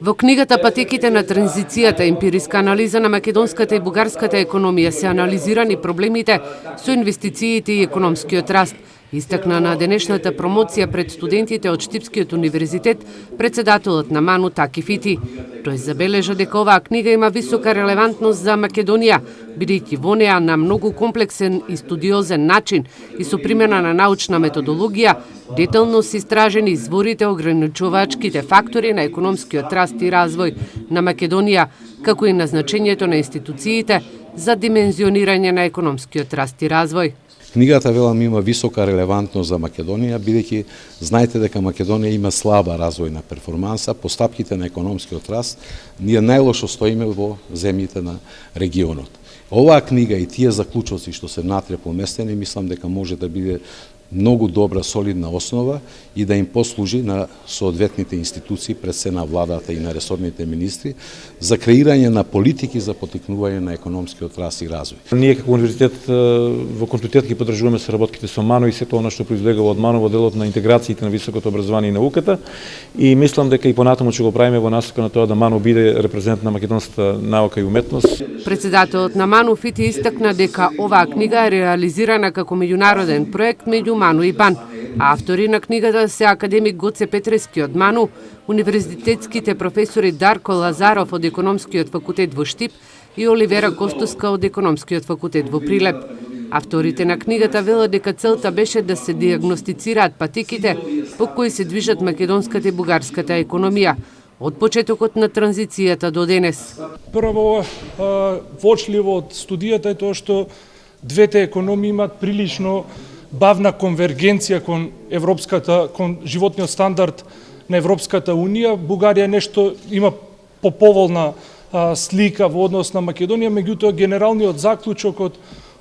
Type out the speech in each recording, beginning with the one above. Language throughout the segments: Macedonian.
Во книгата "Патеките на транзицијата", емпириска анализа на македонската и бугарската економија, се анализирани проблемите со инвестициите и економскиот раст. Истакна на денешната промоција пред студентите од Штипскиот универзитет председателот на МАНУ Таки Фити. Тој забележа дека оваа книга има висока релевантност за Македонија, бидејќи во неа на многу комплексен и студиозен начин и со примена на научна методологија детално се истражени изворите ограничувачките фактори на економскиот раст и развој на Македонија, како и назначењето на институциите за димензионирање на економскиот раст и развој. Книгата, велам, има висока релевантност за Македонија, бидејќи знаете дека Македонија има слаба развојна перформанса, по стапките на економскиот раст, ние најлошо стоиме во земјите на регионот. Оваа книга и тие заклучоци што се внатре поместени, мислам дека може да биде многу добра, солидна основа и да им послужи на соодветните институции, пред се на владата и на ресорните министри, за креирање на политики за поттикнување на економскиот раст и развој. Ние како универзитет во континуитет ги поддржуваме соработките со МАНУ и сето она што произлегува од МАНУ во делот на интеграциите на високото образование и науката, и мислам дека и понатаму ќе го правиме во насока на тоа да МАНУ биде репрезент на македонската наука и уметност. Председателот на МАНУ Фити истакна дека оваа книга е реализирана како меѓународен проект меѓу МАНУ и БАН, а автори на книгата се академик Гоце Петрески од МАНУ, универзитетските професори Дарко Лазаров од економскиот факултет во Штип и Оливера Костуска од економскиот факултет во Прилеп. Авторите на книгата велат дека целта беше да се диагностицираат патеките по кои се движат македонската и бугарската економија од почетокот на транзицијата до денес. Прво, воочливо од студијата е тоа што двете економии имаат прилично бавна конвергенција кон животниот стандард на Европската Унија. Бугарија нешто има поповолна слика во однос на Македонија, меѓутоа генералниот заклучок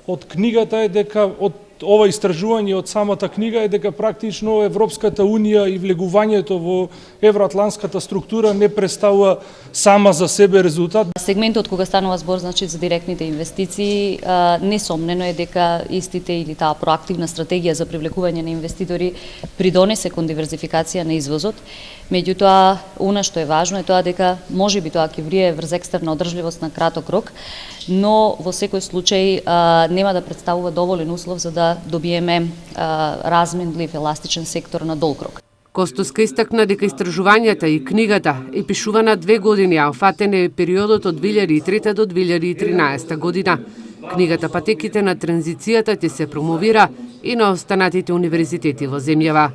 од книгата е дека од ова истражување од самата книга е дека практично Европската Унија и влегувањето во евроатлантската структура не представува сама за себе резултат. Сегментот кога станува збор за директните инвестиции, несомнено е дека истите или таа проактивна стратегија за привлекување на инвеститори придонесе кон диверзификација на извозот. Меѓутоа, она што е важно е тоа дека можеби тоа ќе влие врз екстерна одржливост на краток рок, но во секој случај нема да представува доволен услов за да добиеме разменлив, еластичен сектор на долг рок. Костуска истакна дека истражувањата и книгата е пишувана 2 години, а офатен е периодот од 2003 до 2013 година. Книгата "Патеките на транзицијата" ќе се промовира и на останатите универзитети во земјава.